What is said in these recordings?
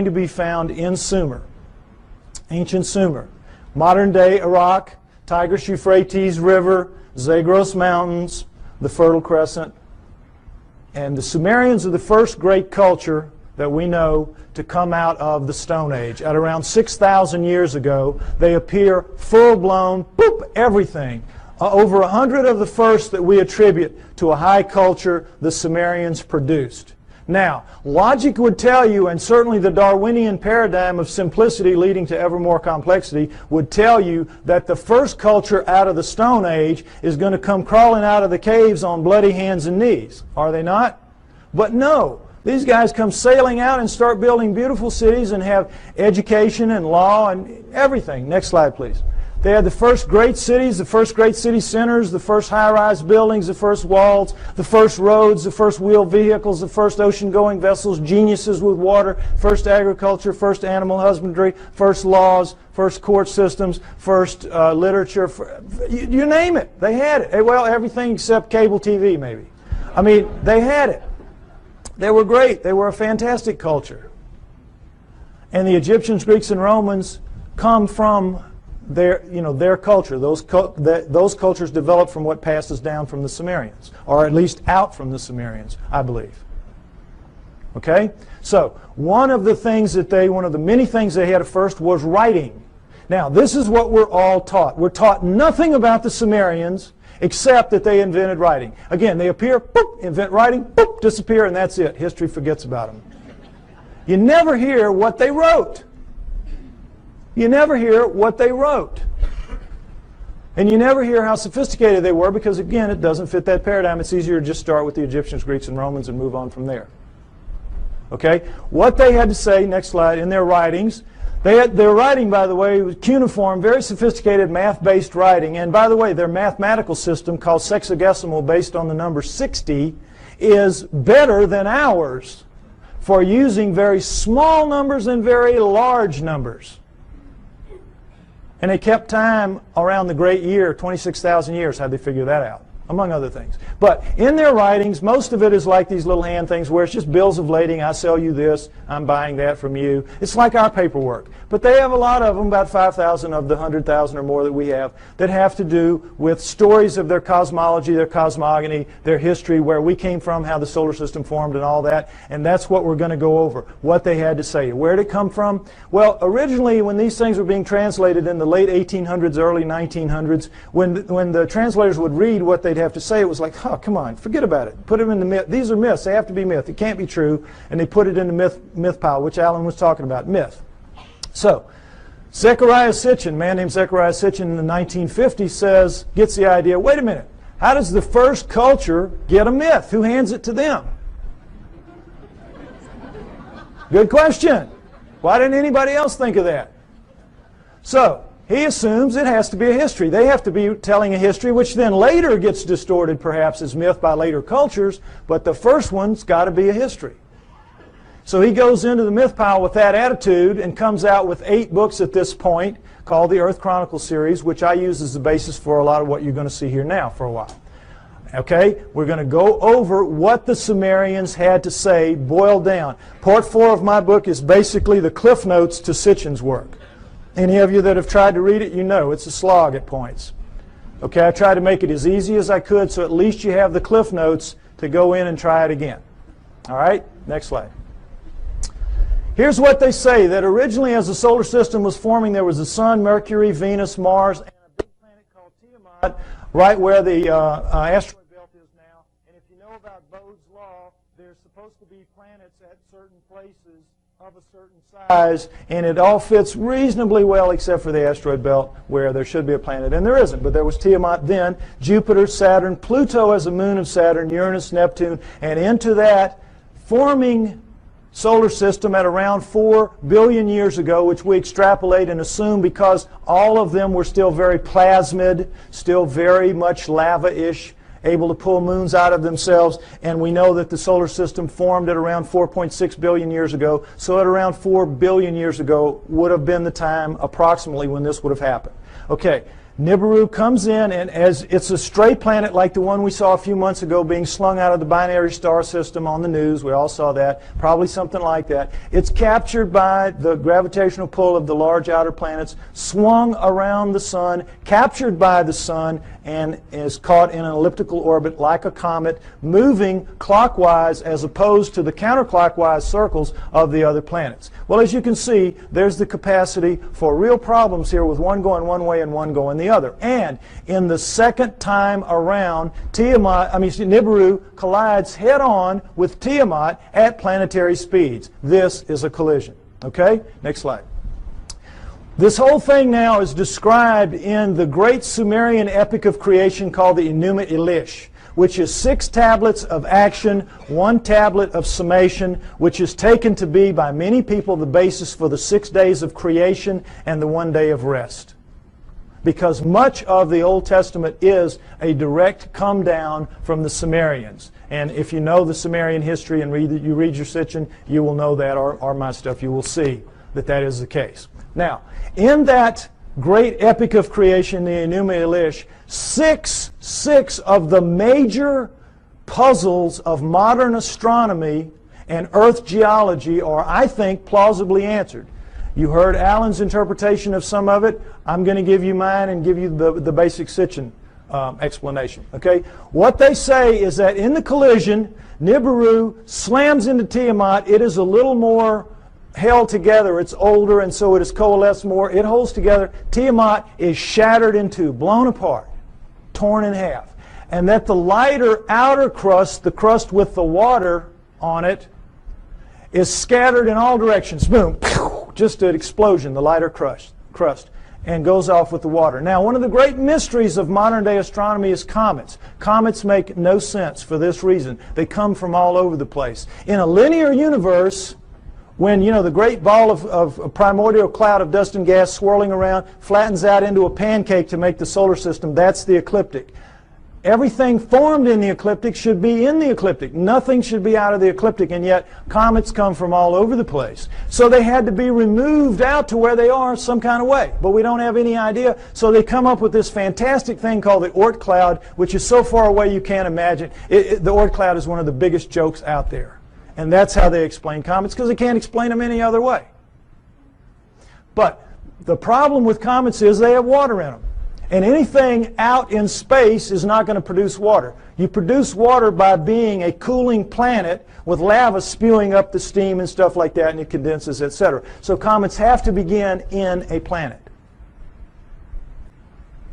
to be found in Sumer, ancient Sumer. Modern day Iraq, Tigris-Euphrates River, Zagros Mountains, the Fertile Crescent. And the Sumerians are the first great culture that we know to come out of the Stone Age. At around 6,000 years ago, they appear full-blown, boop, everything. Over 100 of the first that we attribute to a high culture the Sumerians produced. Now, logic would tell you, and certainly the Darwinian paradigm of simplicity leading to ever more complexity would tell you that the first culture out of the Stone Age is going to come crawling out of the caves on bloody hands and knees. Are they not? But no. These guys come sailing out and start building beautiful cities and have education and law and everything. Next slide, please. They had the first great cities, the first great city centers, the first high-rise buildings, the first walls, the first roads, the first wheeled vehicles, the first ocean-going vessels, geniuses with water, first agriculture, first animal husbandry, first laws, first court systems, first literature. You name it. They had it. Well, everything except cable TV, maybe. I mean, they had it. They were great. They were a fantastic culture. And the Egyptians, Greeks, and Romans come from their culture. Those cultures developed from what passes down from the Sumerians, or at least out from the Sumerians, I believe. Okay? So, one of the many things they had at first was writing. Now, this is what we're all taught. We're taught nothing about the Sumerians except that they invented writing. Again, they appear, boop, invent writing, boop, disappear, and that's it. History forgets about them. You never hear what they wrote. You never hear what they wrote. And you never hear how sophisticated they were because, again, it doesn't fit that paradigm. It's easier to just start with the Egyptians, Greeks, and Romans and move on from there. Okay? What they had to say, next slide, in their writings, their writing, by the way, was cuneiform, very sophisticated math-based writing. And by the way, their mathematical system, called sexagesimal, based on the number 60, is better than ours for using very small numbers and very large numbers. And they kept time around the great year, 26,000 years. How'd they figure that out? Among other things. But in their writings, most of it is like these little hand things where it's just bills of lading. I sell you this. I'm buying that from you. It's like our paperwork. But they have a lot of them, about 5,000 of the 100,000 or more that we have, that have to do with stories of their cosmology, their cosmogony, their history, where we came from, how the solar system formed and all that. And that's what we're going to go over, what they had to say. Where did it come from? Well, originally when these things were being translated in the late 1800s, early 1900s, when the translators would read what they'd have to say, it was like, oh, come on, forget about it. Put them in the myth. These are myths. They have to be myth. It can't be true. And they put it in the myth pile, which Alan was talking about, myth. So, Zechariah Sitchin, a man named Zechariah Sitchin in the 1950s gets the idea, wait a minute, how does the first culture get a myth? Who hands it to them? Good question. Why didn't anybody else think of that? So, he assumes it has to be a history. They have to be telling a history, which then later gets distorted perhaps as myth by later cultures, but the first one's got to be a history. So he goes into the myth pile with that attitude and comes out with 8 books at this point called the Earth Chronicles series, which I use as the basis for a lot of what you're going to see here now for a while. Okay, we're going to go over what the Sumerians had to say, boiled down. Part 4 of my book is basically the cliff notes to Sitchin's work. Any of you that have tried to read it, you know it's a slog at points. Okay, I tried to make it as easy as I could so at least you have the cliff notes to go in and try it again. All right, next slide. Here's what they say, that originally as the solar system was forming, there was the Sun, Mercury, Venus, Mars, and a big planet called Tiamat, right where the asteroid belt is now. And if you know about Bode's law, there's supposed to be planets at certain places of a certain size, and it all fits reasonably well except for the asteroid belt where there should be a planet, and there isn't. But there was Tiamat then, Jupiter, Saturn, Pluto as a moon of Saturn, Uranus, Neptune, and into that forming solar system at around 4 billion years ago, which we extrapolate and assume because all of them were still very plasmid, still very much lava-ish, able to pull moons out of themselves, and we know that the solar system formed at around 4.6 billion years ago, so at around 4 billion years ago would have been the time approximately when this would have happened. Okay, Nibiru comes in, and as it's a stray planet like the one we saw a few months ago being slung out of the binary star system on the news. We all saw that. Probably something like that. It's captured by the gravitational pull of the large outer planets, swung around the sun, captured by the sun, and is caught in an elliptical orbit like a comet, moving clockwise as opposed to the counterclockwise circles of the other planets. Well, as you can see, there's the capacity for real problems here with one going one way and one going the other. And in the second time around, Nibiru collides head-on with Tiamat at planetary speeds. This is a collision. Okay? Next slide. This whole thing now is described in the great Sumerian epic of creation called the Enuma Elish, which is 6 tablets of action, 1 tablet of summation, which is taken to be by many people the basis for the 6 days of creation and the 1 day of rest. Because much of the Old Testament is a direct come down from the Sumerians. And if you know the Sumerian history and you read your Sitchin, you will know that, or my stuff, you will see that that is the case. Now, in that great epic of creation, the Enuma Elish, six of the major puzzles of modern astronomy and Earth geology are, I think, plausibly answered. You heard Alan's interpretation of some of it. I'm going to give you mine and give you the basic Sitchin explanation. Okay? What they say is that in the collision, Nibiru slams into Tiamat. It is a little more held together. It's older, and so it is coalesced more. It holds together. Tiamat is shattered in two, blown apart, torn in half. And that the lighter outer crust, the crust with the water on it, is scattered in all directions. Boom. Just an explosion, the lighter crust, and goes off with the water. Now, one of the great mysteries of modern day astronomy is comets. Comets make no sense for this reason. They come from all over the place. In a linear universe, when, you know, the great ball of a primordial cloud of dust and gas swirling around flattens out into a pancake to make the solar system, that's the ecliptic. Everything formed in the ecliptic should be in the ecliptic. Nothing should be out of the ecliptic, and yet comets come from all over the place. So they had to be removed out to where they are some kind of way, but we don't have any idea. So they come up with this fantastic thing called the Oort cloud, which is so far away you can't imagine. The Oort cloud is one of the biggest jokes out there. And that's how they explain comets, because they can't explain them any other way. But the problem with comets is they have water in them. And anything out in space is not going to produce water. You produce water by being a cooling planet with lava spewing up the steam and stuff like that, and it condenses, etc. So comets have to begin in a planet.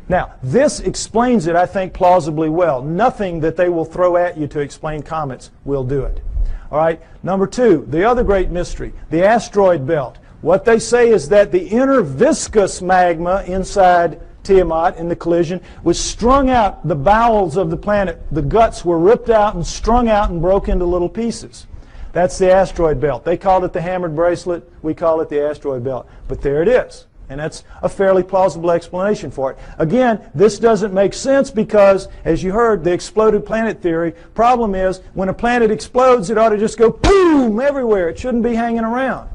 Now, this explains it, I think, plausibly well. Nothing that they will throw at you to explain comets will do it. All right. Number 2, the other great mystery, the asteroid belt. What they say is that the inner viscous magma inside Tiamat in the collision was strung out the bowels of the planet. The guts were ripped out and strung out and broke into little pieces. That's the asteroid belt. They called it the hammered bracelet. We call it the asteroid belt. But there it is. And that's a fairly plausible explanation for it. Again, this doesn't make sense because, as you heard, the exploded planet theory. Problem is, when a planet explodes, it ought to just go boom everywhere. It shouldn't be hanging around.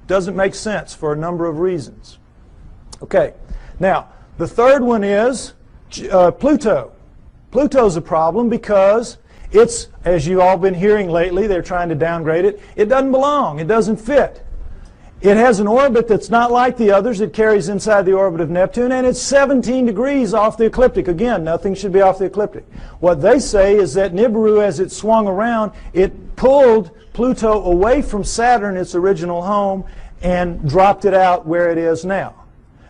Doesn't make sense for a number of reasons. Okay, now, the third one is Pluto. Pluto's a problem because it's, as you've all been hearing lately, they're trying to downgrade it. It doesn't belong. It doesn't fit. It has an orbit that's not like the others. It carries inside the orbit of Neptune, and it's 17 degrees off the ecliptic. Again, nothing should be off the ecliptic. What they say is that Nibiru, as it swung around, it pulled Pluto away from Saturn, its original home, and dropped it out where it is now.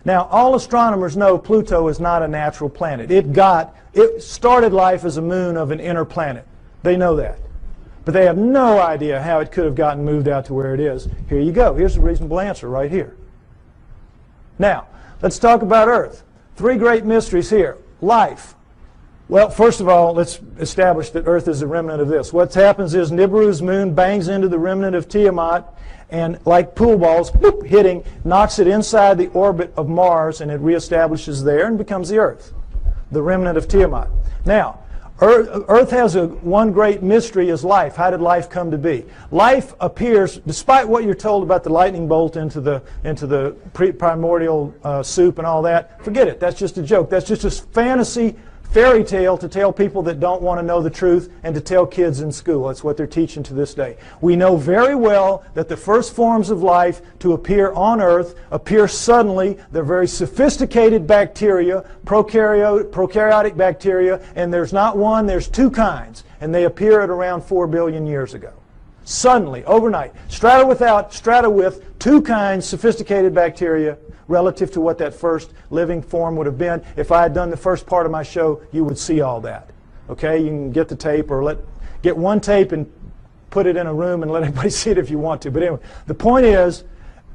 Now, all astronomers know Pluto is not a natural planet. It started life as a moon of an inner planet. They know that. But they have no idea how it could have gotten moved out to where it is. Here you go. Here's the reasonable answer right here. Now, let's talk about Earth. 3 great mysteries here. Life. Well, first of all, let's establish that Earth is a remnant of this. What happens is Nibiru's moon bangs into the remnant of Tiamat, and like pool balls, boop, hitting, knocks it inside the orbit of Mars, and it reestablishes there and becomes the Earth, the remnant of Tiamat. Now, Earth has one great mystery is life. How did life come to be? Life appears, despite what you're told about the lightning bolt into the primordial soup and all that, forget it. That's just a joke. That's just a fantasy fairy tale to tell people that don't want to know the truth and to tell kids in school. That's what they're teaching to this day. We know very well that the first forms of life to appear on Earth appear suddenly. They're very sophisticated bacteria, prokaryotic bacteria, and there's not one, there's two kinds, and they appear at around 4 billion years ago. Suddenly, overnight, strata with two kinds, sophisticated bacteria, relative to what that first living form would have been. If I had done the first part of my show, you would see all that. Okay, you can get the tape or get one tape and put it in a room and let everybody see it if you want to. But anyway, the point is,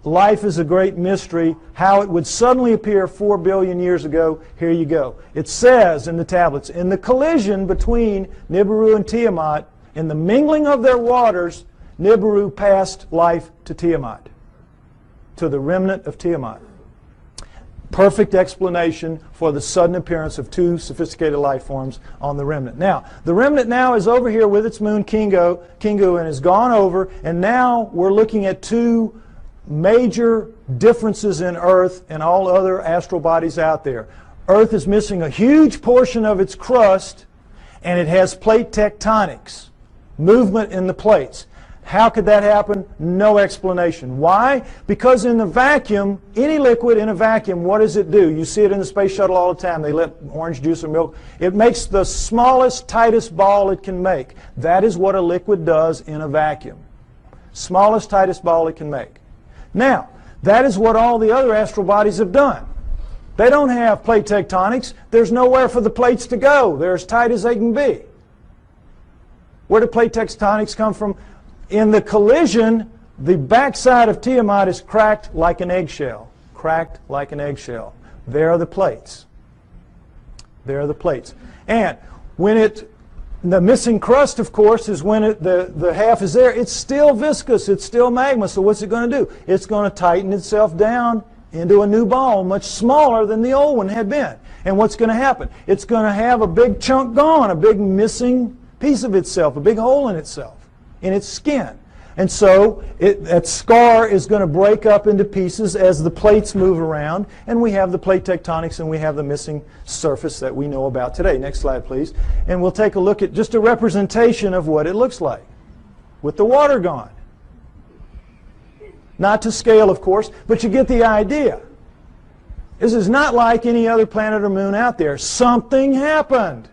life is a great mystery. How it would suddenly appear 4 billion years ago, here you go. It says in the tablets, in the collision between Nibiru and Tiamat, in the mingling of their waters, Nibiru passed life to Tiamat, to the remnant of Tiamat. Perfect explanation for the sudden appearance of two sophisticated life forms on the remnant. Now, the remnant now is over here with its moon Kingu and has gone over, and now we're looking at two major differences in Earth and all other astral bodies out there. Earth is missing a huge portion of its crust, and it has plate tectonics, movement in the plates. How could that happen? No explanation. Why? Because in the vacuum, any liquid in a vacuum, what does it do? You see it in the space shuttle all the time. They let orange juice or milk. It makes the smallest, tightest ball it can make. That is what a liquid does in a vacuum. Smallest, tightest ball it can make. Now, that is what all the other astral bodies have done. They don't have plate tectonics. There's nowhere for the plates to go. They're as tight as they can be. Where do plate tectonics come from? In the collision, the backside of Tiamat is cracked like an eggshell. Cracked like an eggshell. There are the plates. There are the plates. And when the missing crust, of course, is when the half is there. It's still viscous. It's still magma. So what's it going to do? It's going to tighten itself down into a new ball, much smaller than the old one had been. And what's going to happen? It's going to have a big chunk gone, a big missing piece of itself, a big hole in itself, in its skin. And so that scar is going to break up into pieces as the plates move around, and we have the plate tectonics and we have the missing surface that we know about today. Next slide, please. And we'll take a look at just a representation of what it looks like with the water gone. Not to scale, of course, but you get the idea. This is not like any other planet or moon out there. Something happened.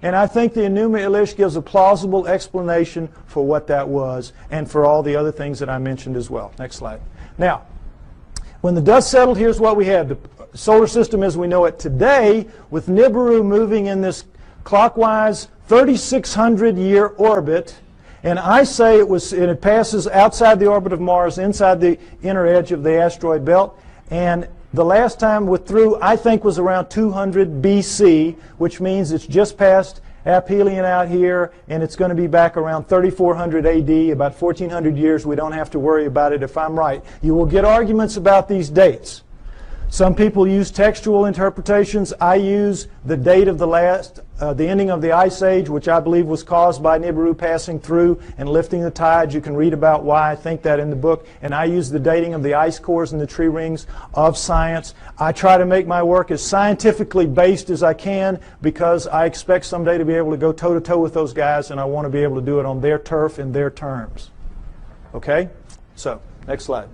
And I think the Enuma Elish gives a plausible explanation for what that was and for all the other things that I mentioned as well. Next slide. Now, when the dust settled, here's what we had. The solar system as we know it today, with Nibiru moving in this clockwise 3,600-year orbit. And I say it passes outside the orbit of Mars, inside the inner edge of the asteroid belt. And the last time through, I think, was around 200 BC, which means it's just past aphelion out here, and it's going to be back around 3400 AD, about 1400 years. We don't have to worry about it if I'm right. You will get arguments about these dates. Some people use textual interpretations. I use the date of the ending of the Ice Age, which I believe was caused by Nibiru passing through and lifting the tides. You can read about why I think that in the book. And I use the dating of the ice cores and the tree rings of science. I try to make my work as scientifically based as I can because I expect someday to be able to go toe-to-toe with those guys, and I want to be able to do it on their turf in their terms. Okay? So, next slide.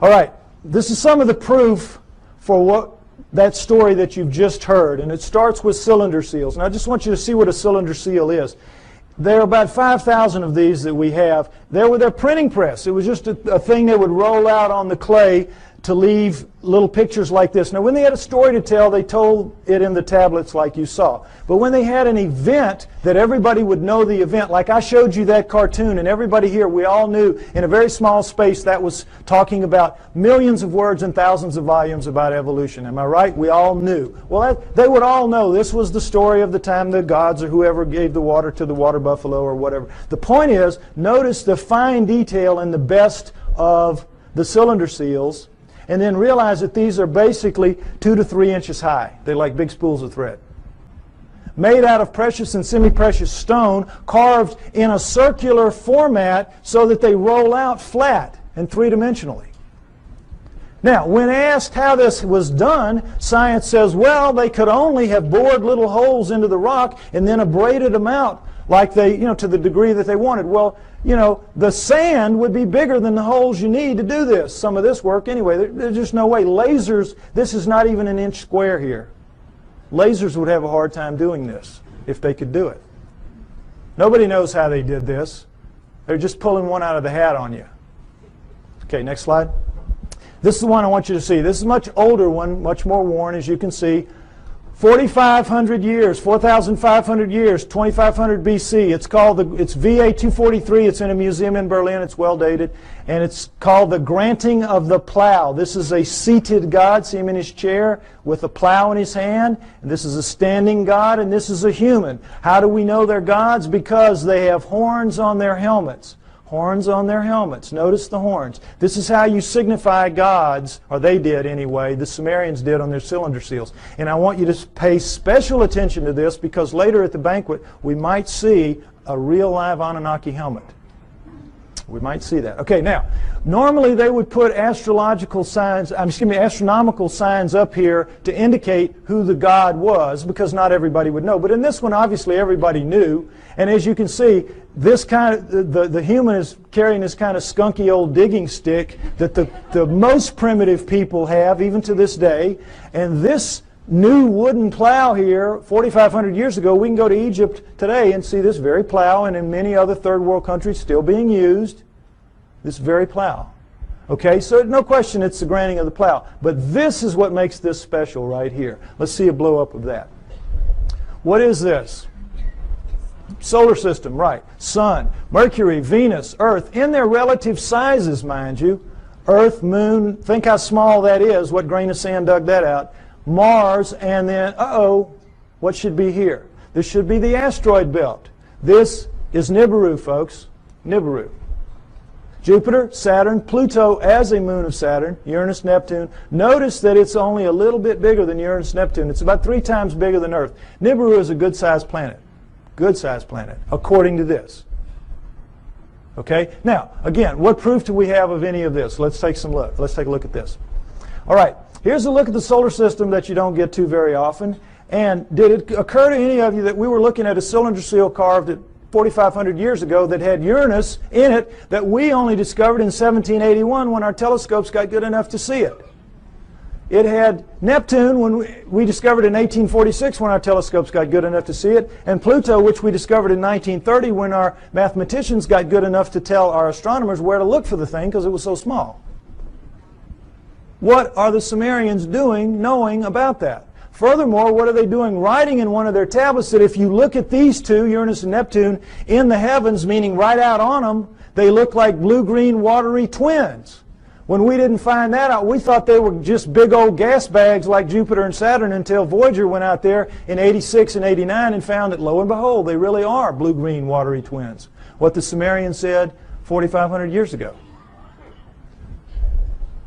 All right. This is some of the proof for that story that you've just heard, and it starts with cylinder seals. And I just want you to see what a cylinder seal is. There are about 5,000 of these that we have. They were their printing press. It was just a thing they would roll out on the clay to leave little pictures like this. Now, when they had a story to tell, they told it in the tablets like you saw. But when they had an event that everybody would know the event, like I showed you that cartoon, and everybody here, we all knew in a very small space that was talking about millions of words and thousands of volumes about evolution. Am I right? We all knew. Well, they would all know this was the story of the time the gods or whoever gave the water to the water buffalo or whatever. The point is, notice the fine detail in the best of the cylinder seals, and then realize that these are basically 2 to 3 inches high. They're like big spools of thread. made out of precious and semi-precious stone, carved in a circular format so that they roll out flat and three-dimensionally. Now, when asked how this was done, science says, well, they could only have bored little holes into the rock and then abraded them out like they, to the degree that they wanted. Well, the sand would be bigger than the holes you need to do this, some of this work anyway. There's just no way. Lasers, this is not even an inch square here. Lasers would have a hard time doing this if they could do it. Nobody knows how they did this. They're just pulling one out of the hat on you. Okay, next slide. This is the one I want you to see. This is a much older one, much more worn, as you can see. 4,500 years, 4,500 years, 2,500 BC. It's VA 243. It's in a museum in Berlin. It's well dated. And it's called the Granting of the Plow. This is a seated God. See him in his chair with a plow in his hand. And this is a standing God, and this is a human. How do we know they're gods? Because they have horns on their helmets. Horns on their helmets. Notice the horns. This is how you signify gods, or they did anyway, the Sumerians did on their cylinder seals. And I want you to pay special attention to this because later at the banquet we might see a real live Anunnaki helmet. We might see that. Okay, now, normally they would put astronomical signs up here to indicate who the god was because not everybody would know. But in this one, obviously, everybody knew. And as you can see, this the human is carrying this kind of skunky old digging stick that the most primitive people have, even to this day. And this new wooden plow here, 4,500 years ago, we can go to Egypt today and see this very plow, and in many other third world countries still being used, this very plow. Okay, so no question it's the granting of the plow. But this is what makes this special right here. Let's see a blow-up of that. What is this? Solar system, right. Sun, Mercury, Venus, Earth, in their relative sizes, mind you. Earth, Moon, think how small that is. What grain of sand dug that out? Mars, and then, what should be here? This should be the asteroid belt. This is Nibiru, folks. Nibiru. Jupiter, Saturn, Pluto as a moon of Saturn, Uranus, Neptune. Notice that it's only a little bit bigger than Uranus, Neptune. It's about 3 times bigger than Earth. Nibiru is a good-sized planet. Good-sized planet, according to this. Okay? Now, again, what proof do we have of any of this? Let's take some look. Let's take a look at this. All right. Here's a look at the solar system that you don't get to very often. And did it occur to any of you that we were looking at a cylinder seal carved at 4,500 years ago that had Uranus in it that we only discovered in 1781 when our telescopes got good enough to see it? It had Neptune when we discovered in 1846 when our telescopes got good enough to see it, and Pluto, which we discovered in 1930 when our mathematicians got good enough to tell our astronomers where to look for the thing because it was so small. What are the Sumerians doing knowing about that? Furthermore, what are they doing writing in one of their tablets that if you look at these two, Uranus and Neptune, in the heavens, meaning right out on them, they look like blue-green watery twins? When we didn't find that out, we thought they were just big old gas bags like Jupiter and Saturn until Voyager went out there in 86 and 89 and found that, lo and behold, they really are blue-green watery twins. What the Sumerians said 4,500 years ago.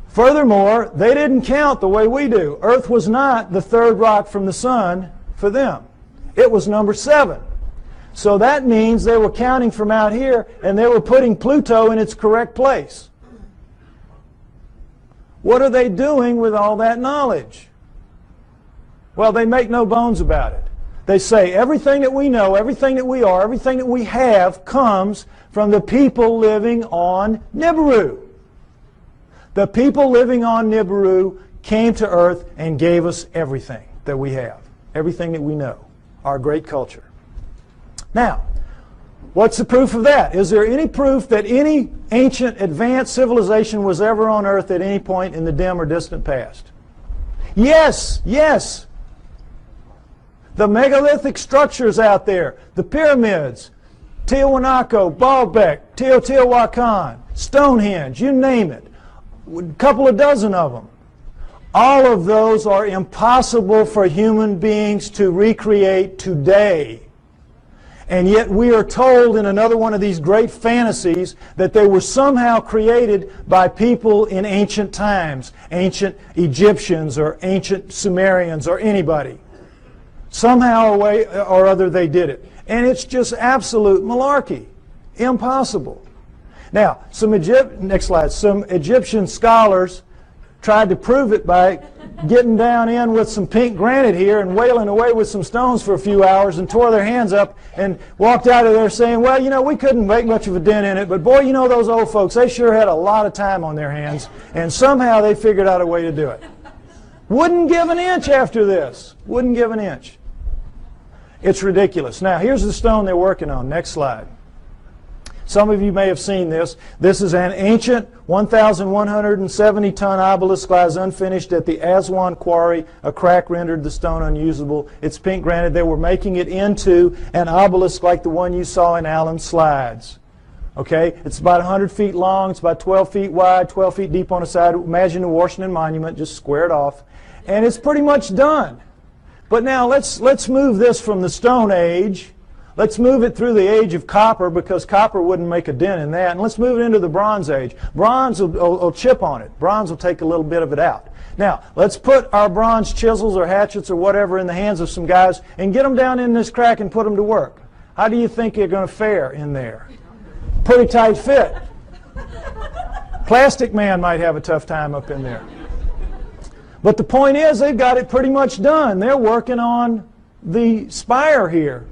Furthermore, they didn't count the way we do. Earth was not the third rock from the sun for them. It was number 7. So that means they were counting from out here and they were putting Pluto in its correct place. What are they doing with all that knowledge? Well, they make no bones about it. They say everything that we know, everything that we are, everything that we have comes from the people living on Nibiru. The people living on Nibiru came to Earth and gave us everything that we have, everything that we know, our great culture. Now, what's the proof of that? Is there any proof that any ancient advanced civilization was ever on Earth at any point in the dim or distant past? Yes, yes. The megalithic structures out there, the pyramids, Tiwanaku, Baalbek, Teotihuacan, Stonehenge, you name it. A couple of dozen of them. All of those are impossible for human beings to recreate today. And yet we are told in another one of these great fantasies that they were somehow created by people in ancient times, ancient Egyptians or ancient Sumerians or anybody. Somehow or other they did it. And it's just absolute malarkey. Impossible. Now, next slide. Some Egyptian scholars tried to prove it by getting down in with some pink granite here and wailing away with some stones for a few hours and tore their hands up and walked out of there saying, well, you know, we couldn't make much of a dent in it, but boy, you know, those old folks, they sure had a lot of time on their hands, and somehow they figured out a way to do it. Wouldn't give an inch after this. Wouldn't give an inch. It's ridiculous. Now, here's the stone they're working on. Next slide. Some of you may have seen this. This is an ancient 1,170-ton obelisk lies unfinished at the Aswan quarry. A crack rendered the stone unusable. It's pink granite. They were making it into an obelisk like the one you saw in Alan's slides. Okay? It's about 100 feet long. It's about 12 feet wide, 12 feet deep on the side. Imagine the Washington Monument, just squared off. And it's pretty much done. But now let's move this from the Stone Age. Let's move it through the age of copper, because copper wouldn't make a dent in that. And let's move it into the Bronze Age. Bronze will chip on it. Bronze will take a little bit of it out. Now, let's put our bronze chisels or hatchets or whatever in the hands of some guys and get them down in this crack and put them to work. How do you think you're going to fare in there? Pretty tight fit. Plastic Man might have a tough time up in there. But the point is, they've got it pretty much done. They're working on the spire here.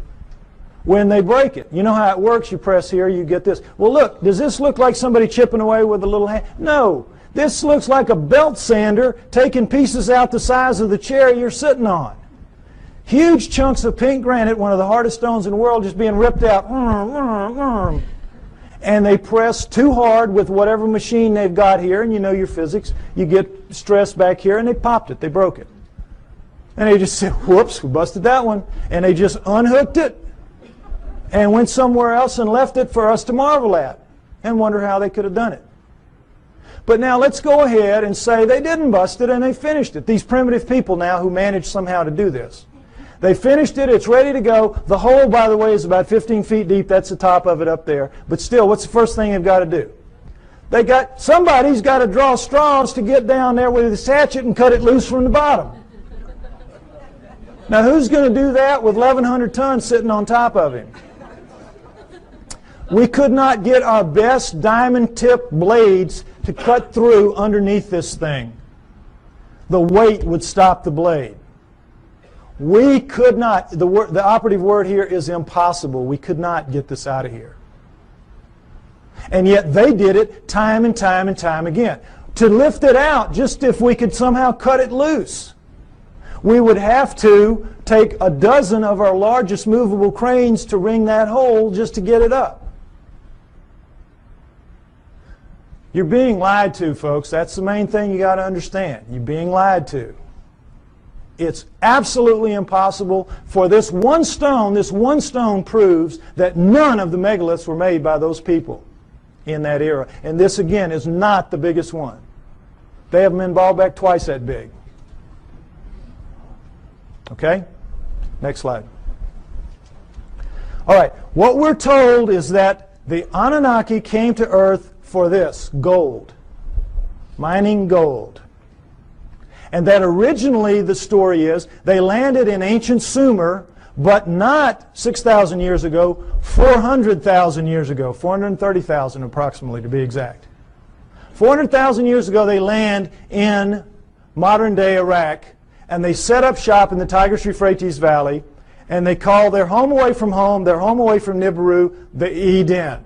When they break it, you know how it works. You press here, you get this. Well, look, does this look like somebody chipping away with a little hand? No. This looks like a belt sander taking pieces out the size of the chair you're sitting on. Huge chunks of pink granite, one of the hardest stones in the world, just being ripped out. And they press too hard with whatever machine they've got here, and you know your physics. You get stress back here, and they popped it. They broke it. And they just said, whoops, we busted that one. And they just unhooked it and went somewhere else and left it for us to marvel at and wonder how they could have done it. But now let's go ahead and say they didn't bust it and they finished it. These primitive people now who managed somehow to do this. They finished it. It's ready to go. The hole, by the way, is about 15 feet deep. That's the top of it up there. But still, what's the first thing they've got to do? Somebody's got to draw straws to get down there with his hatchet and cut it loose from the bottom. Now, who's going to do that with 1,100 tons sitting on top of him? We could not get our best diamond-tipped blades to cut through underneath this thing. The weight would stop the blade. We could not, the operative word here is impossible. We could not get this out of here. And yet they did it time and time and time again. To lift it out, just if we could somehow cut it loose, we would have to take a dozen of our largest movable cranes to wring that hole just to get it up. You're being lied to, folks. That's the main thing you got to understand. You're being lied to. It's absolutely impossible for this one stone proves that none of the megaliths were made by those people in that era. And this, again, is not the biggest one. They have them in Baalbek twice that big. Okay? Next slide. All right. What we're told is that the Anunnaki came to Earth for this, gold. Mining gold. And that originally the story is they landed in ancient Sumer, but not 6,000 years ago, 400,000 years ago, 430,000 approximately to be exact. 400,000 years ago they land in modern-day Iraq, and they set up shop in the Tigris-Euphrates Valley, and they call their home away from home, their home away from Nibiru, the Eden.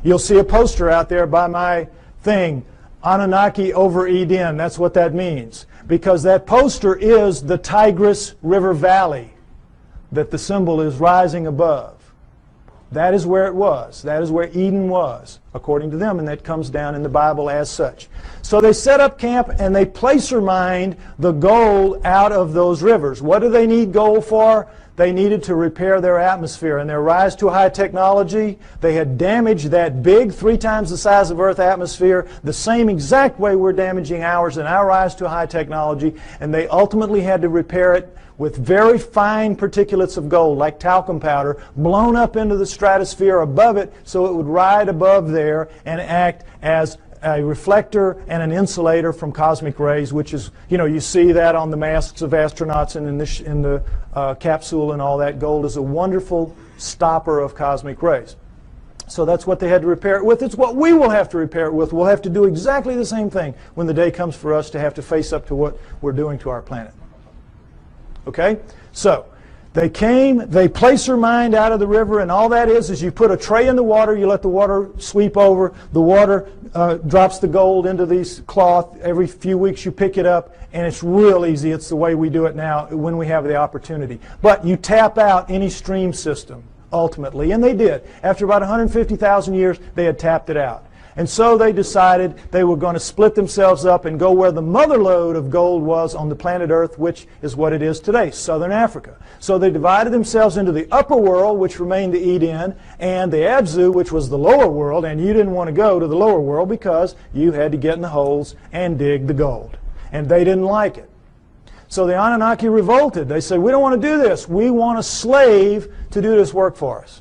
You'll see a poster out there by my thing, Anunnaki over Eden. That's what that means. Because that poster is the Tigris River Valley that the symbol is rising above. That is where it was. That is where Eden was, according to them, and that comes down in the Bible as such. So they set up camp and they placer mined the gold out of those rivers. What do they need gold for? They needed to repair their atmosphere. In their rise to high technology, they had damaged that big, 3 times the size of Earth atmosphere, the same exact way we're damaging ours in our rise to high technology, and they ultimately had to repair it with very fine particulates of gold, like talcum powder, blown up into the stratosphere above it so it would ride above there and act as a reflector and an insulator from cosmic rays, which is, you see that on the masks of astronauts and in the capsule and all that. Gold is a wonderful stopper of cosmic rays. So that's what they had to repair it with. It's what we will have to repair it with. We'll have to do exactly the same thing when the day comes for us to have to face up to what we're doing to our planet. Okay? So they came, they place her mind out of the river, and all that is you put a tray in the water, you let the water sweep over, the water drops the gold into these cloth. Every few weeks you pick it up, and it's real easy. It's the way we do it now when we have the opportunity. But you tap out any stream system, ultimately, and they did. After about 150,000 years, they had tapped it out. And so they decided they were going to split themselves up and go where the mother lode of gold was on the planet Earth, which is what it is today, southern Africa. So they divided themselves into the upper world, which remained the Eden, and the Abzu, which was the lower world, and you didn't want to go to the lower world because you had to get in the holes and dig the gold. And they didn't like it. So the Anunnaki revolted. They said, we don't want to do this. We want a slave to do this work for us.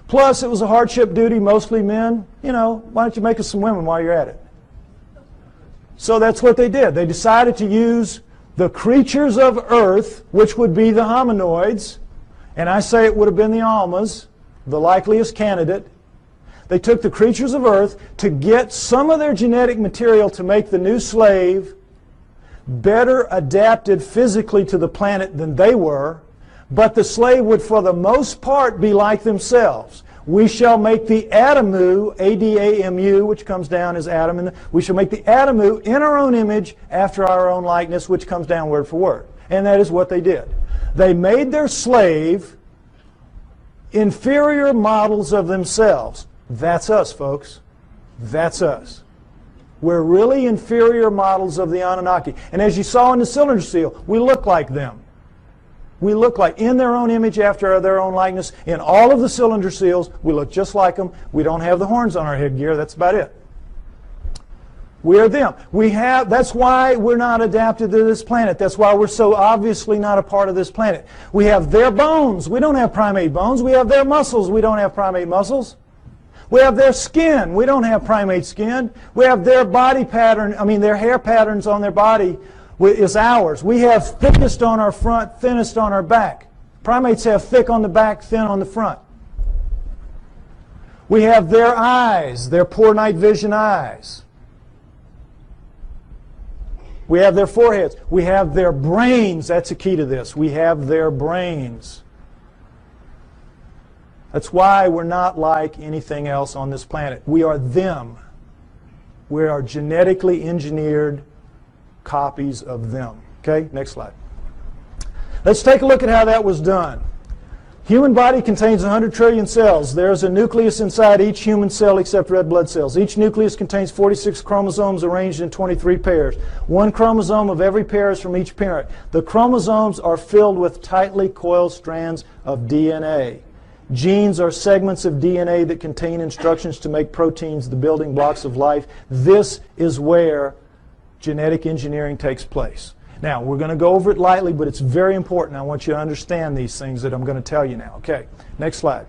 Plus, it was a hardship duty, mostly men. Why don't you make us some women while you're at it? So that's what they did. They decided to use the creatures of Earth, which would be the hominoids, and I say it would have been the Almas, the likeliest candidate. They took the creatures of Earth to get some of their genetic material to make the new slave better adapted physically to the planet than they were, but the slave would for the most part be like themselves. We shall make the Adamu, A-D-A-M-U, which comes down as Adam, and we shall make the Adamu in our own image after our own likeness, which comes down word for word. And that is what they did. They made their slave inferior models of themselves. That's us, folks. That's us. We're really inferior models of the Anunnaki. And as you saw in the cylinder seal, we look like them. We look like, in their own image after their own likeness. In all of the cylinder seals, we look just like them. We don't have the horns on our headgear. That's about it. We are them. That's why we're not adapted to this planet. That's why we're so obviously not a part of this planet. We have their bones. We don't have primate bones. We have their muscles. We don't have primate muscles. We have their skin. We don't have primate skin. We have their body pattern, their hair patterns on their body is ours. We have thickest on our front, thinnest on our back. Primates have thick on the back, thin on the front. We have their eyes, their poor night vision eyes. We have their foreheads. We have their brains. That's the key to this. We have their brains. That's why we're not like anything else on this planet. We are them. We are genetically engineered copies of them. Okay, next slide. Let's take a look at how that was done. Human body contains 100 trillion cells. There's a nucleus inside each human cell except red blood cells. Each nucleus contains 46 chromosomes arranged in 23 pairs. One chromosome of every pair is from each parent. The chromosomes are filled with tightly coiled strands of DNA. Genes are segments of DNA that contain instructions to make proteins, the building blocks of life. This is where genetic engineering takes place. Now, we're going to go over it lightly, but it's very important. I want you to understand these things that I'm going to tell you now. Okay, next slide.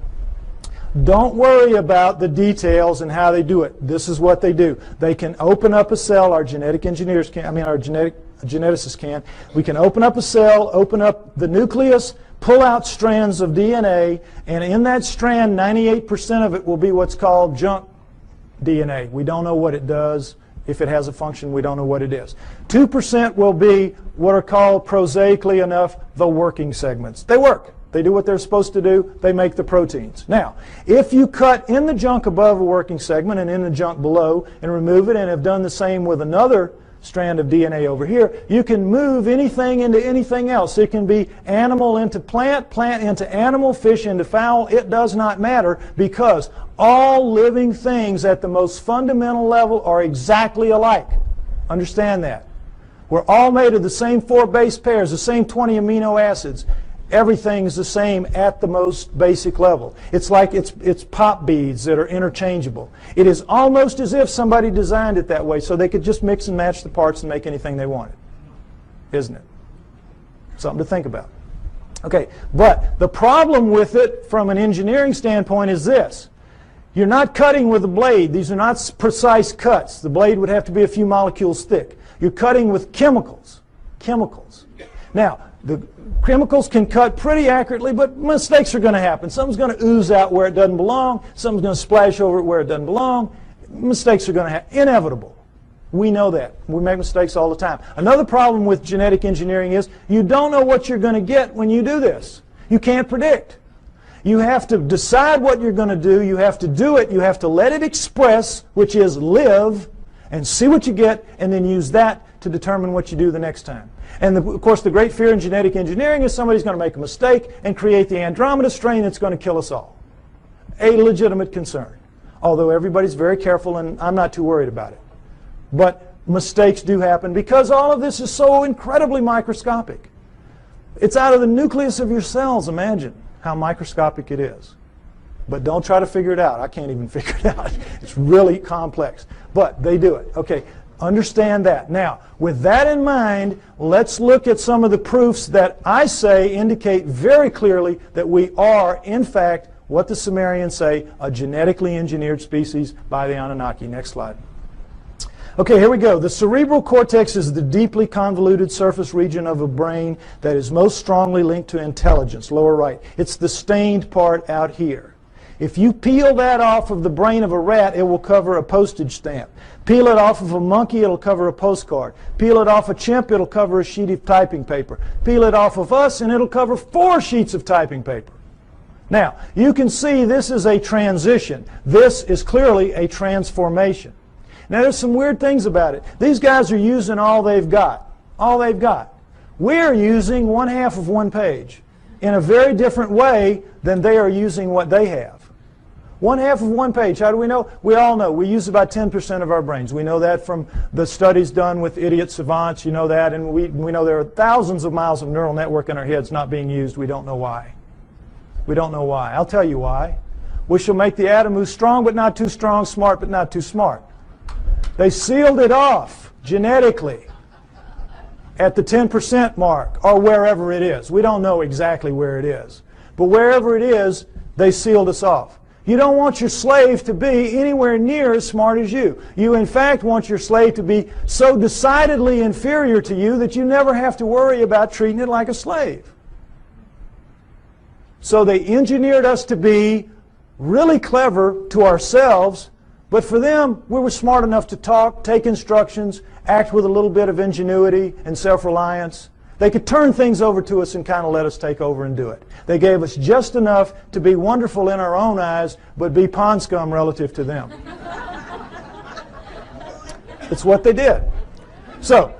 Don't worry about the details and how they do it. This is what they do. They can open up a cell, our genetic engineers can, our geneticists can. We can open up a cell, open up the nucleus, pull out strands of DNA, and in that strand, 98% of it will be what's called junk DNA. We don't know what it does. If it has a function, we don't know what it is. 2% will be what are called, prosaically enough, the working segments. They work. They do what they're supposed to do. They make the proteins. Now, if you cut in the junk above a working segment and in the junk below and remove it and have done the same with another strand of DNA over here, you can move anything into anything else. It can be animal into plant, plant into animal, fish into fowl. It does not matter because all living things at the most fundamental level are exactly alike. Understand that. We're all made of the same 4 base pairs, the same 20 amino acids. Everything's the same at the most basic level. It's like it's pop beads that are interchangeable. It is almost as if somebody designed it that way so they could just mix and match the parts and make anything they wanted. Isn't it? Something to think about. Okay, but the problem with it from an engineering standpoint is this. You're not cutting with a blade. These are not precise cuts. The blade would have to be a few molecules thick. You're cutting with chemicals. Chemicals. Now, the chemicals can cut pretty accurately, but mistakes are going to happen. Something's going to ooze out where it doesn't belong. Something's going to splash over it where it doesn't belong. Mistakes are going to happen. Inevitable. We know that. We make mistakes all the time. Another problem with genetic engineering is you don't know what you're going to get when you do this. You can't predict. You have to decide what you're going to do. You have to do it. You have to let it express, which is live, and see what you get, and then use that to determine what you do the next time. And of course, the great fear in genetic engineering is somebody's going to make a mistake and create the Andromeda strain that's going to kill us all. A legitimate concern. Although everybody's very careful, and I'm not too worried about it. But mistakes do happen because all of this is so incredibly microscopic. It's out of the nucleus of your cells. Imagine how microscopic it is. But don't try to figure it out. I can't even figure it out. It's really complex. But they do it. Okay, understand that. Now, with that in mind, let's look at some of the proofs that I say indicate very clearly that we are, in fact, what the Sumerians say, a genetically engineered species by the Anunnaki. Next slide. Okay, here we go. The cerebral cortex is the deeply convoluted surface region of a brain that is most strongly linked to intelligence, lower right. It's the stained part out here. If you peel that off of the brain of a rat, it will cover a postage stamp. Peel it off of a monkey, it'll cover a postcard. Peel it off a chimp, it'll cover a sheet of typing paper. Peel it off of us, and it'll cover 4 sheets of typing paper. Now, you can see this is a transition. This is clearly a transformation. Now, there's some weird things about it. These guys are using all they've got. All they've got. We're using 1/2 of one page in a very different way than they are using what they have. 1/2 of one page. How do we know? We all know. We use about 10% of our brains. We know that from the studies done with idiot savants. You know that. And we know there are thousands of miles of neural network in our heads not being used. We don't know why. We don't know why. I'll tell you why. We shall make the atom who's strong but not too strong, smart but not too smart. They sealed it off genetically at the 10% mark or wherever it is. We don't know exactly where it is. But wherever it is, they sealed us off. You don't want your slave to be anywhere near as smart as you. You, in fact, want your slave to be so decidedly inferior to you that you never have to worry about treating it like a slave. So they engineered us to be really clever to ourselves, but for them, we were smart enough to talk, take instructions, act with a little bit of ingenuity and self-reliance. They could turn things over to us and kind of let us take over and do it. They gave us just enough to be wonderful in our own eyes, but be pond scum relative to them. It's what they did. So,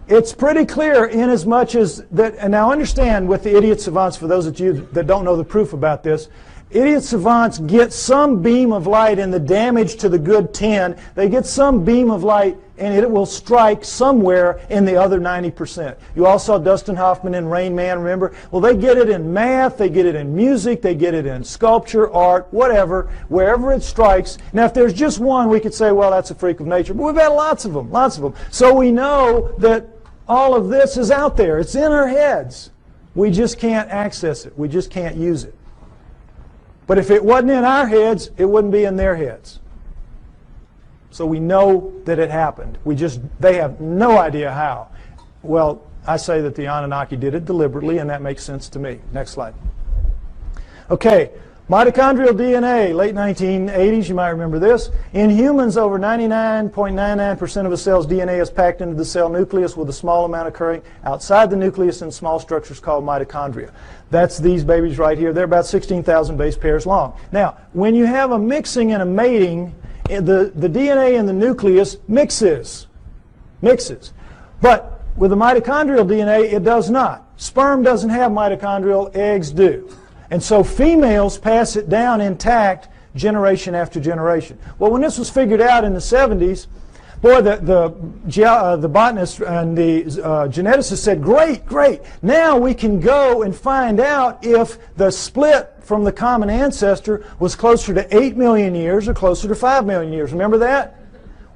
it's pretty clear in as much as that, and now understand with the idiot savants, for those of you that don't know the proof about this, idiot savants get some beam of light in the damage to the good 10. They get some beam of light and it will strike somewhere in the other 90%. You all saw Dustin Hoffman in Rain Man, remember? Well, they get it in math, they get it in music, they get it in sculpture, art, whatever, wherever it strikes. Now, if there's just one, we could say, well, that's a freak of nature. But we've had lots of them, lots of them. So we know that all of this is out there. It's in our heads. We just can't access it. We just can't use it. But if it wasn't in our heads, it wouldn't be in their heads. So we know that it happened. They have no idea how. Well, I say that the Anunnaki did it deliberately, and that makes sense to me. Next slide. Okay, mitochondrial DNA, late 1980s, you might remember this. In humans, over 99.99% of a cell's DNA is packed into the cell nucleus, with a small amount occurring outside the nucleus in small structures called mitochondria. That's these babies right here. They're about 16,000 base pairs long. Now, when you have a mixing and a mating, the DNA in the nucleus mixes. But with the mitochondrial DNA, it does not. Sperm doesn't have mitochondrial, eggs do. And so females pass it down intact generation after generation. Well, when this was figured out in the 70s, boy, the botanists and the geneticists said, great. Now we can go and find out if the split from the common ancestor was closer to 8 million years or closer to 5 million years. Remember that?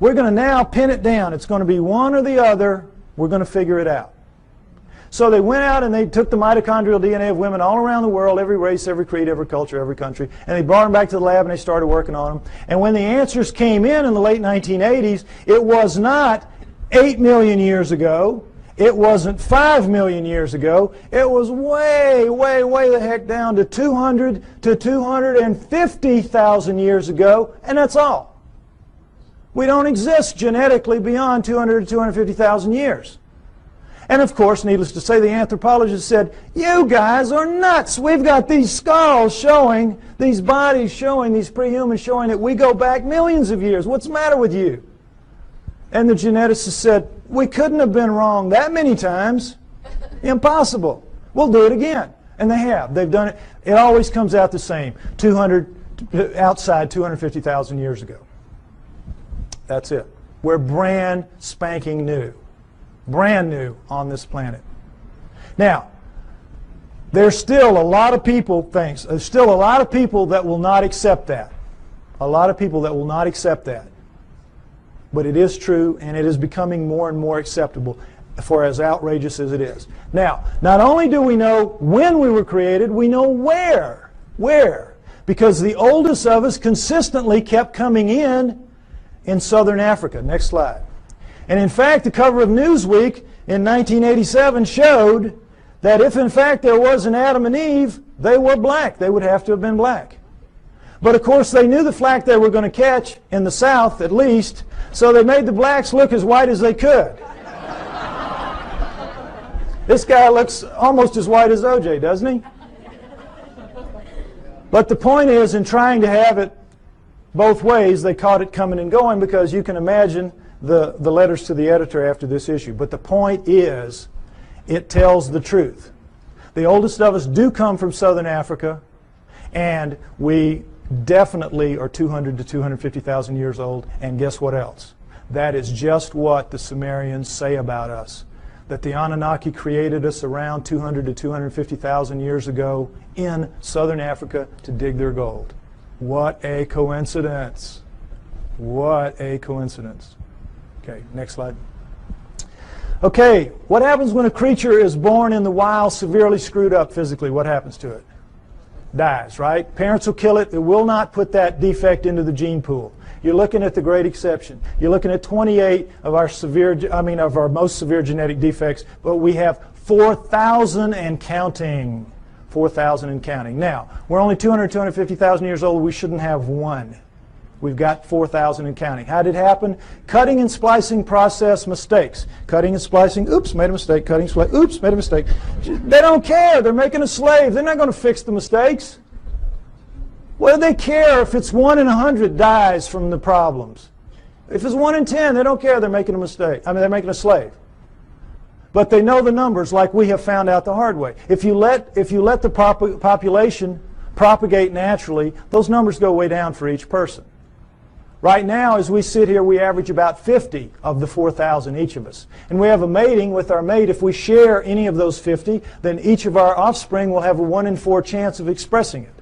We're going to now pin it down. It's going to be one or the other. We're going to figure it out. So they went out and they took the mitochondrial DNA of women all around the world, every race, every creed, every culture, every country, and they brought them back to the lab and they started working on them. And when the answers came in the late 1980s, it was not 8 million years ago. It wasn't 5 million years ago. It was way, way, way the heck down to 200 to 250,000 years ago, and that's all. We don't exist genetically beyond 200 to 250,000 years. And of course, needless to say, the anthropologists said, you guys are nuts. We've got these skulls showing, these bodies showing, these prehumans showing that we go back millions of years. What's the matter with you? And the geneticists said, we couldn't have been wrong that many times. Impossible. We'll do it again. And they have. They've done it. It always comes out the same. Outside 250,000 years ago. That's it. We're brand spanking new. Brand new on this planet. Now, there's still a lot of people, there's still a lot of people that will not accept that. A lot of people that will not accept that. But it is true, and it is becoming more and more acceptable, for as outrageous as it is. Now, not only do we know when we were created, we know where. Where? Because the oldest of us consistently kept coming in Southern Africa. Next slide. And in fact, the cover of Newsweek in 1987 showed that if in fact there was an Adam and Eve, they were black. They would have to have been black. But of course they knew the flack they were going to catch, in the South at least, so they made the blacks look as white as they could. This guy looks almost as white as OJ, doesn't he? But the point is, in trying to have it both ways, they caught it coming and going, because you can imagine the letters to the editor after this issue. But the point is, it tells the truth. The oldest of us do come from Southern Africa, and we definitely are 200 to 250,000 years old. And guess what else? That is just what the Sumerians say about us. That the Anunnaki created us around 200 to 250,000 years ago in Southern Africa to dig their gold. What a coincidence. What a coincidence. Okay, next slide. Okay, what happens when a creature is born in the wild severely screwed up physically? What happens to it? Dies, right? Parents will kill it. It will not put that defect into the gene pool. You're looking at the great exception. You're looking at 28 of our most severe genetic defects, but we have 4,000 and counting. 4,000 and counting. Now, we're only 200, 250,000 years old. We shouldn't have one. We've got 4,000 and counting. How did it happen? Cutting and splicing process mistakes. Cutting and splicing, oops, made a mistake. Cutting, splicing, oops, made a mistake. They don't care. They're making a slave. They're not going to fix the mistakes. What do they care if it's 1 in 100 dies from the problems? If it's 1 in 10, they don't care. They're making a mistake. They're making a slave. But they know the numbers, like we have found out the hard way. If you let the population propagate naturally, those numbers go way down for each person. Right now, as we sit here, we average about 50 of the 4,000, each of us. And we have a mating with our mate. If we share any of those 50, then each of our offspring will have a 1 in 4 chance of expressing it.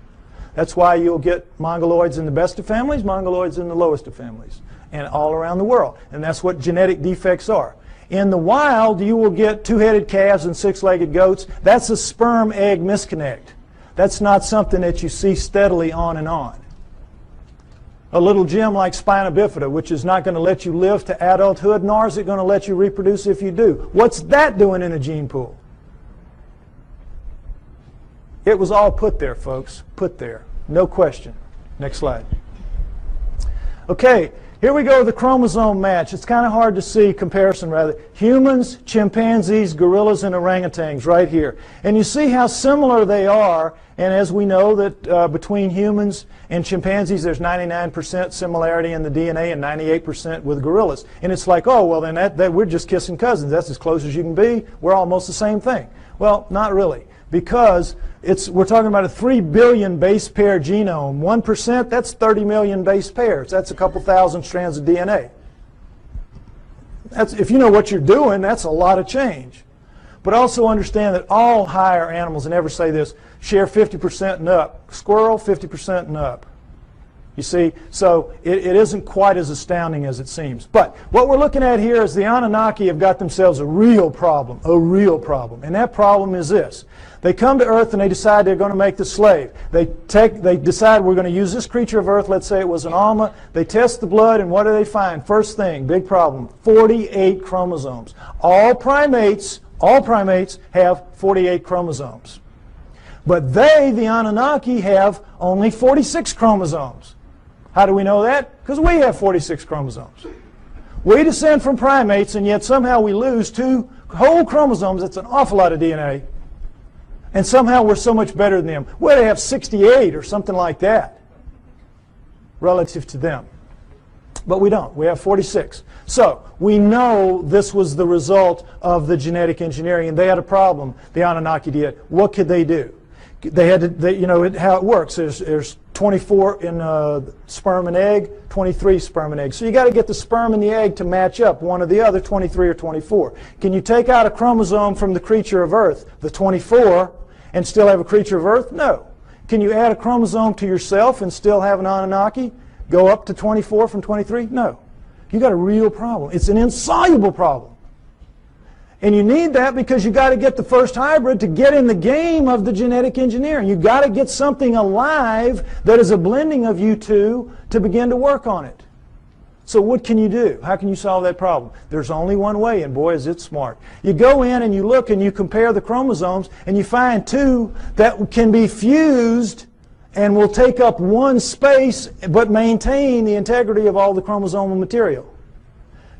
That's why you'll get mongoloids in the best of families, mongoloids in the lowest of families, and all around the world. And that's what genetic defects are. In the wild, you will get 2-headed calves and 6-legged goats. That's a sperm-egg misconnect. That's not something that you see steadily on and on. A little gem like spina bifida, which is not going to let you live to adulthood, nor is it going to let you reproduce if you do. What's that doing in a gene pool? It was all put there, folks. Put there. No question. Next slide. Okay, here we go, the chromosome match. It's kind of hard to see, comparison rather. Humans, chimpanzees, gorillas, and orangutans right here. And you see how similar they are. And as we know that between humans and chimpanzees, there's 99% similarity in the DNA and 98% with gorillas. And it's like, oh, well, then that we're just kissing cousins. That's as close as you can be. We're almost the same thing. Well, not really. Because we're talking about a 3 billion base pair genome. 1%, that's 30 million base pairs. That's a couple thousand strands of DNA. If you know what you're doing, that's a lot of change. But also understand that all higher animals, and never say this, share 50% and up. Squirrel, 50% and up. You see, so it isn't quite as astounding as it seems. But what we're looking at here is the Anunnaki have got themselves a real problem. And that problem is this. They come to Earth and they decide they're going to make the slave. They decide we're going to use this creature of Earth, let's say it was an Alma. They test the blood and what do they find? First thing, big problem, 48 chromosomes. All primates have 48 chromosomes. But they, the Anunnaki, have only 46 chromosomes. How do we know that? Because we have 46 chromosomes. We descend from primates, and yet somehow we lose 2 whole chromosomes. That's an awful lot of DNA. And somehow we're so much better than them. Well, they have 68 or something like that relative to them. But we don't. We have 46. So we know this was the result of the genetic engineering, and they had a problem. The Anunnaki did. What could they do? They had to, you know, how it works. There's 24 in sperm and egg, 23 sperm and egg. So you got to get the sperm and the egg to match up, one or the other, 23 or 24. Can you take out a chromosome from the creature of Earth, the 24, and still have a creature of Earth? No. Can you add a chromosome to yourself and still have an Anunnaki? Go up to 24 from 23? No. You got a real problem. It's an insoluble problem. And you need that because you got to get the first hybrid to get in the game of the genetic engineering. You got to get something alive that is a blending of you two to begin to work on it. So what can you do? How can you solve that problem? There's only one way, and boy is it smart. You go in and you look and you compare the chromosomes and you find 2 that can be fused and will take up one space but maintain the integrity of all the chromosomal material.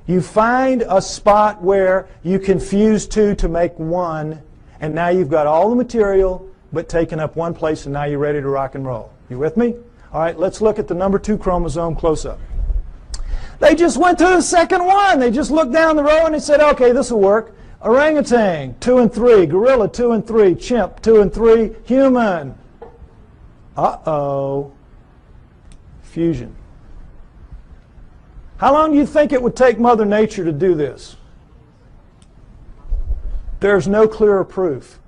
You find a spot where you can fuse 2 to make 1, and now you've got all the material but taken up one place, and now you're ready to rock and roll. You with me? All right, let's look at the number 2 chromosome close up. They just went to the second one. They just looked down the row and they said, okay, this will work. Orangutan, 2 and 3. Gorilla, 2 and 3. Chimp, 2 and 3. Human. Uh-oh. Fusion. How long do you think it would take Mother Nature to do this? There's no clearer proof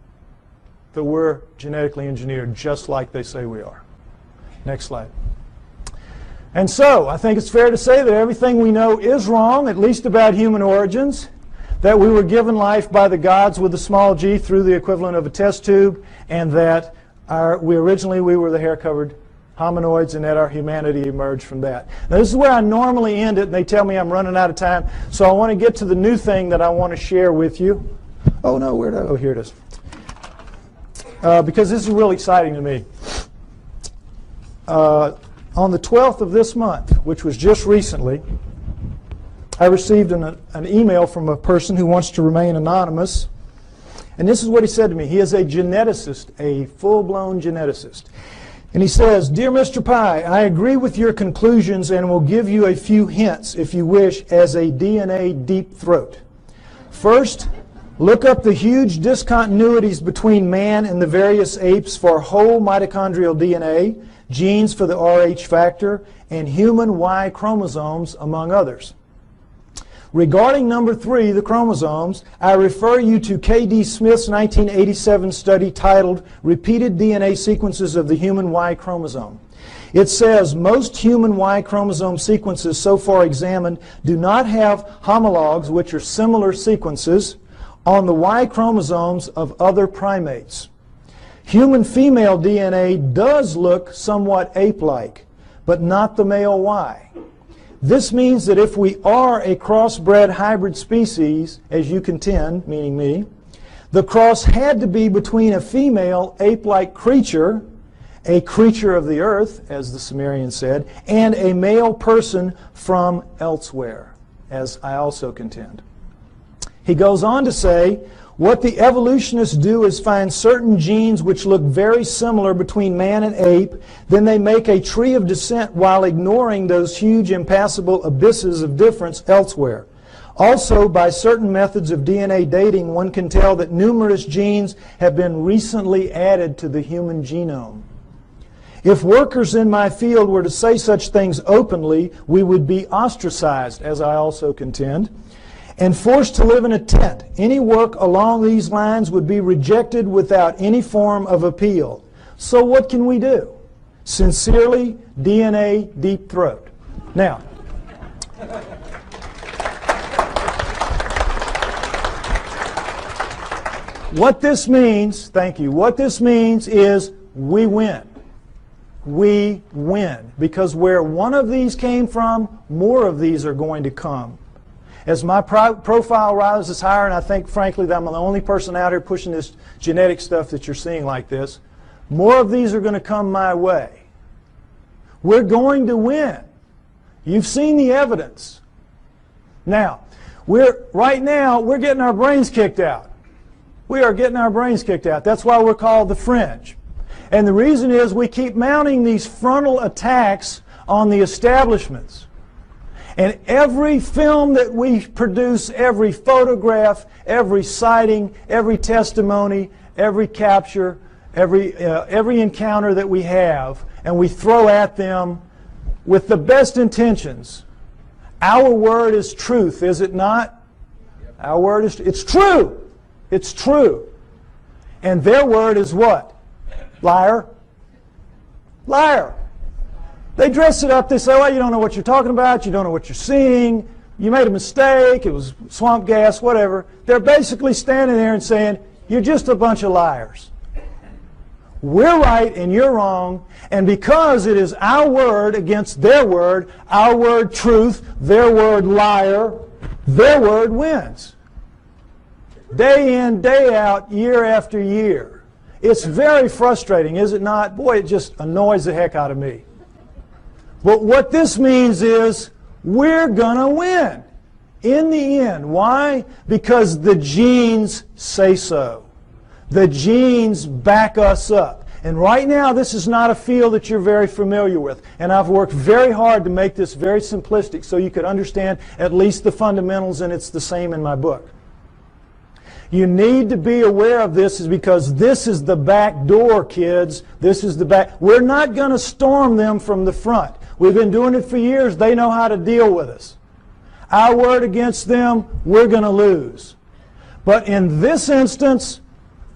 that we're genetically engineered just like they say we are. Next slide. And so, I think it's fair to say that everything we know is wrong, at least about human origins, that we were given life by the gods with a small g through the equivalent of a test tube, and that we were the hair-covered hominoids, and that our humanity emerged from that. Now this is where I normally end it, and they tell me I'm running out of time, so I want to get to the new thing that I want to share with you. Oh no, oh here it is. Because this is really exciting to me. On the 12th of this month, which was just recently, I received an email from a person who wants to remain anonymous, and this is what he said to me. He is a geneticist, a full-blown geneticist. And he says, "Dear Mr. Pi, I agree with your conclusions and will give you a few hints, if you wish, as a DNA deep throat. First, look up the huge discontinuities between man and the various apes for whole mitochondrial DNA, genes for the Rh factor, and human Y chromosomes, among others. Regarding number 3, the chromosomes, I refer you to K.D. Smith's 1987 study titled Repeated DNA Sequences of the Human Y Chromosome. It says most human Y chromosome sequences so far examined do not have homologs, which are similar sequences, on the Y chromosomes of other primates. Human female DNA does look somewhat ape-like, but not the male Y. This means that if we are a crossbred hybrid species, as you contend, meaning me, the cross had to be between a female ape-like creature, a creature of the earth, as the Sumerians said, and a male person from elsewhere, as I also contend." He goes on to say, "What the evolutionists do is find certain genes which look very similar between man and ape, then they make a tree of descent while ignoring those huge impassable abysses of difference elsewhere. Also, by certain methods of DNA dating, one can tell that numerous genes have been recently added to the human genome. If workers in my field were to say such things openly, we would be ostracized, as I also contend, and forced to live in a tent. Any work along these lines would be rejected without any form of appeal. So what can we do? Sincerely, DNA deep throat. Now, what this means, thank you, what this means is we win. We win. Because where one of these came from, more of these are going to come. As my profile rises higher, and I think, frankly, that I'm the only person out here pushing this genetic stuff that you're seeing like this, more of these are going to come my way. We're going to win. You've seen the evidence. Now, right now, we're getting our brains kicked out. We are getting our brains kicked out. That's why we're called the fringe. And the reason is we keep mounting these frontal attacks on the establishments. And every film that we produce, every photograph, every sighting, every testimony, every capture, every encounter that we have, and we throw at them with the best intentions. Our word is truth, is it not? Our word is, it's true. It's true. And their word is what? Liar. Liar. They dress it up. They say, well, you don't know what you're talking about. You don't know what you're seeing. You made a mistake. It was swamp gas, whatever. They're basically standing there and saying, you're just a bunch of liars. We're right and you're wrong. And because it is our word against their word, our word truth, their word liar, their word wins. Day in, day out, year after year. It's very frustrating, is it not? Boy, it just annoys the heck out of me. But what this means is we're going to win in the end. Why? Because the genes say so. The genes back us up. And right now, this is not a field that you're very familiar with. And I've worked very hard to make this very simplistic so you could understand at least the fundamentals, and it's the same in my book. You need to be aware of this is because this is the back door, kids. This is the back. We're not going to storm them from the front. We've been doing it for years. They know how to deal with us. Our word against them, we're going to lose. But in this instance,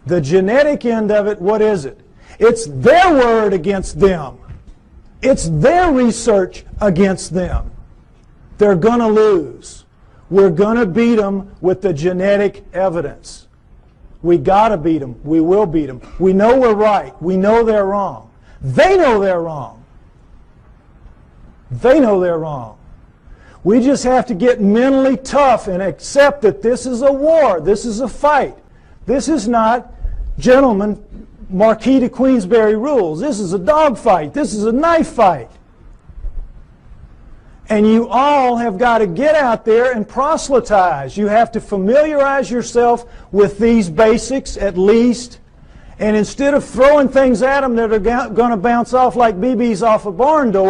the genetic end of it, what is it? It's their word against them. It's their research against them. They're going to lose. We're going to beat them with the genetic evidence. We got to beat them. We will beat them. We know we're right. We know they're wrong. They know they're wrong. They know they're wrong. We just have to get mentally tough and accept that this is a war. This is a fight. This is not, gentlemen, Marquis de Queensberry rules. This is a dog fight. This is a knife fight. And you all have got to get out there and proselytize. You have to familiarize yourself with these basics at least. And instead of throwing things at them that are going to bounce off like BBs off a barn door,